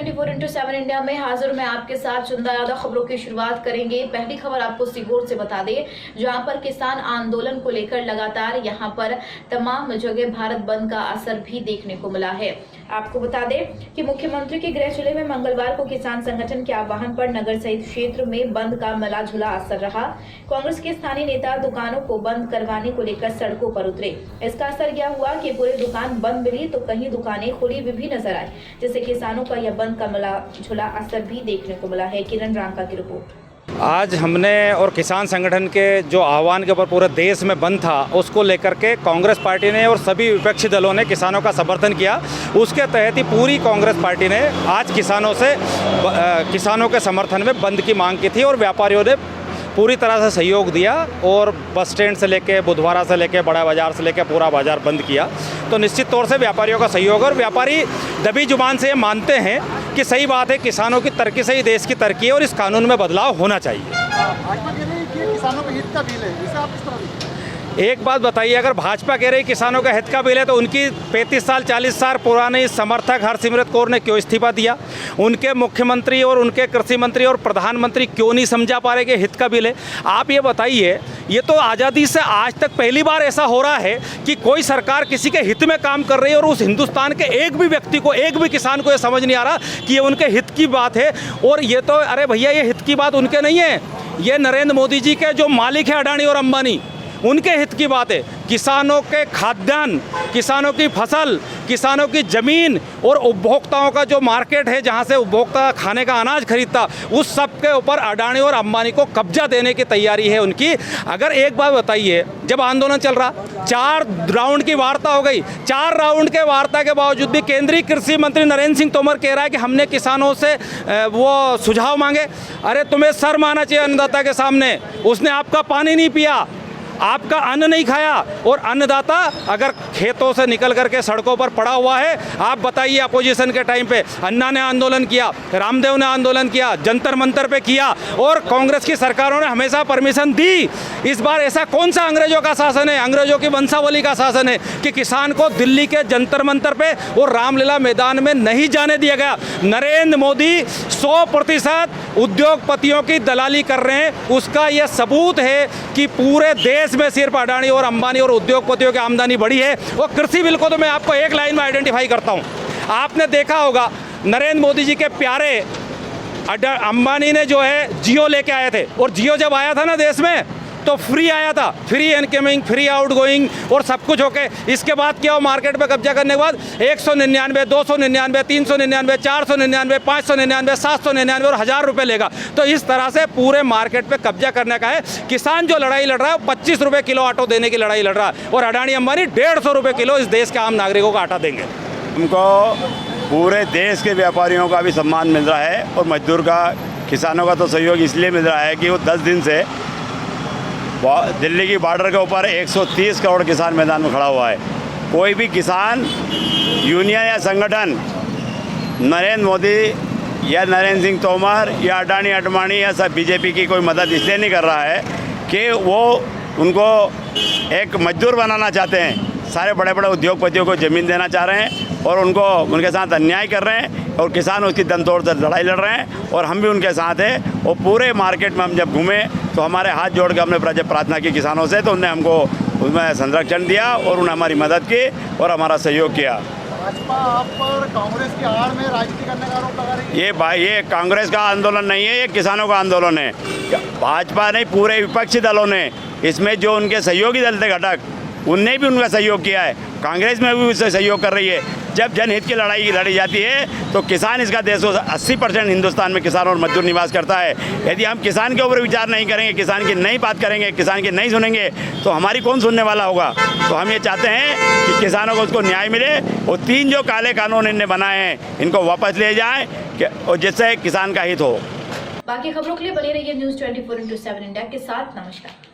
24/7 India में हाजिर मैं आपके साथ चंदा यादव। खबरों की शुरुआत करेंगे। पहली खबर आपको सीहोर से बता दें, जहां पर किसान आंदोलन को लेकर लगातार यहां पर तमाम जगह भारत बंद का असर भी देखने को मिला है। आपको बता दें कि मुख्यमंत्री के गृह जिले में मंगलवार को किसान संगठन के आह्वान पर नगर सहित क्षेत्र में बंद का मिला जुला असर रहा। कांग्रेस के स्थानीय नेता दुकानों को बंद करवाने को लेकर सड़कों पर उतरे। इसका असर यह हुआ कि पूरी दुकान बंद मिली तो कहीं दुकानें खुली भी नजर आई, जिससे किसानों का यह बंद का मिला जुला असर भी देखने को मिला है। किरण रांका की रिपोर्ट। आज हमने और किसान संगठन के जो आह्वान के ऊपर पूरे देश में बंद था, उसको लेकर के कांग्रेस पार्टी ने और सभी विपक्षी दलों ने किसानों का समर्थन किया। उसके तहत ही पूरी कांग्रेस पार्टी ने आज किसानों के समर्थन में बंद की मांग की थी और व्यापारियों ने पूरी तरह से सहयोग दिया और बस स्टैंड से लेके बुधवारा से लेके बड़ा बाजार से लेके पूरा बाजार बंद किया। तो निश्चित तौर से व्यापारियों का सहयोग, और व्यापारी दबी जुबान से ये मानते हैं कि सही बात है, किसानों की तरक्की से ही देश की तरक्की है और इस कानून में बदलाव होना चाहिए। भाजपा कह रही है कि किसानों के हित का बिल है, इसे आप किस तरह देखते हैं? एक बात बताइए, अगर भाजपा कह रही किसानों का हित का बिल है तो उनकी 35 साल 40 साल पुराने समर्थक हरसिमरत कौर ने क्यों इस्तीफा दिया? उनके मुख्यमंत्री और उनके कृषि मंत्री और प्रधानमंत्री क्यों नहीं समझा पा रहे कि हित का बिल है? आप ये बताइए, ये तो आज़ादी से आज तक पहली बार ऐसा हो रहा है कि कोई सरकार किसी के हित में काम कर रही है और उस हिंदुस्तान के एक भी व्यक्ति को, एक भी किसान को ये समझ नहीं आ रहा कि ये उनके हित की बात है। और ये तो अरे भैया, ये हित की बात उनके नहीं है, ये नरेंद्र मोदी जी के जो मालिक है अडानी और अंबानी, उनके हित की बात है। किसानों के खाद्यान्न, किसानों की फसल, किसानों की ज़मीन और उपभोक्ताओं का जो मार्केट है जहां से उपभोक्ता खाने का अनाज खरीदता, उस सब के ऊपर अडानी और अंबानी को कब्जा देने की तैयारी है उनकी। अगर एक बात बताइए, जब आंदोलन चल रहा, 4 राउंड की वार्ता हो गई, 4 राउंड के वार्ता के बावजूद भी केंद्रीय कृषि मंत्री नरेंद्र सिंह तोमर कह रहा है कि हमने किसानों से वो सुझाव मांगे। अरे तुम्हें शर्म आना चाहिए अन्नदाता के सामने। उसने आपका पानी नहीं पिया, आपका अन्न नहीं खाया, और अन्नदाता अगर खेतों से निकल करके सड़कों पर पड़ा हुआ है। आप बताइए, अपोजिशन के टाइम पे अन्ना ने आंदोलन किया, रामदेव ने आंदोलन किया, जंतर मंतर पे किया, और कांग्रेस की सरकारों ने हमेशा परमिशन दी। इस बार ऐसा कौन सा अंग्रेजों का शासन है, अंग्रेजों की वंशावली का शासन है कि किसान को दिल्ली के जंतर मंतर पे और रामलीला मैदान में नहीं जाने दिया गया? नरेंद्र मोदी 100% उद्योगपतियों की दलाली कर रहे हैं। उसका यह सबूत है कि पूरे देश में सिर्फ अडानी और अंबानी और उद्योगपतियों की आमदनी बढ़ी है। और कृषि बिल को तो मैं आपको एक लाइन में आइडेंटिफाई करता हूं। आपने देखा होगा, नरेंद्र मोदी जी के प्यारे अंबानी ने जो है जियो लेके आए थे, और जियो जब आया था ना देश में, तो फ्री आया था, free incoming, free out going और सब कुछ होके। इसके बाद क्या हो, मार्केट पे कब्जा करने के बाद 199, 299, 399, 499, 599, 799 और 1000 रुपये लेगा। तो इस तरह से पूरे मार्केट पे कब्जा करने का है। किसान जो लड़ाई लड़ रहा है, 25 रुपये किलो आटो देने की लड़ाई लड़ रहा है, और अडानी अंबानी 150 रुपये किलो इस देश के आम नागरिकों का आटा देंगे। हमको पूरे देश के व्यापारियों का भी सम्मान मिल रहा है, और मजदूर का, किसानों का तो सहयोग इसलिए मिल रहा है कि वो 10 दिन से दिल्ली की बॉर्डर के ऊपर 130 करोड़ किसान मैदान में खड़ा हुआ है। कोई भी किसान यूनियन या संगठन नरेंद्र मोदी या नरेंद्र सिंह तोमर या अडानी अंबानी या सब बीजेपी की कोई मदद इसलिए नहीं कर रहा है कि वो उनको एक मजदूर बनाना चाहते हैं। सारे बड़े बड़े उद्योगपतियों को ज़मीन देना चाह रहे हैं और उनके साथ अन्याय कर रहे हैं, और किसान उसकी दमतोड़ से लड़ाई लड़ रहे हैं, और हम भी उनके साथ हैं। और पूरे मार्केट में हम जब घूमे तो हमारे हाथ जोड़ के हमने जब प्रार्थना की किसानों से, तो उनने हमको उसमें संरक्षण दिया और उन्होंने हमारी मदद की और हमारा सहयोग किया। भाजपा आप पर कांग्रेस की आड़ में राजनीति करने का आरोप लगा रही है। ये कांग्रेस का आंदोलन नहीं है, ये किसानों का आंदोलन है। भाजपा नहीं, पूरे विपक्षी दलों ने, इसमें जो उनके सहयोगी दल थे घटक, उनने भी उनका सहयोग किया है। कांग्रेस में भी उससे सहयोग कर रही है। जब जनहित की लड़ाई लड़ी जाती है तो किसान इसका देश 80% हिंदुस्तान में किसान और मजदूर निवास करता है। यदि हम किसान के ऊपर विचार नहीं करेंगे, किसान की नहीं बात करेंगे, किसान की नहीं सुनेंगे, तो हमारी कौन सुनने वाला होगा? तो हम ये चाहते हैं कि किसानों को उसको न्याय मिले, और 3 जो काले कानून इनने बनाए हैं इनको वापस ले जाएँ, और जिससे किसान का हित हो। बाकी खबरों के लिए बने रहिए न्यूज़ 24/7 इंडिया के साथ। नमस्कार।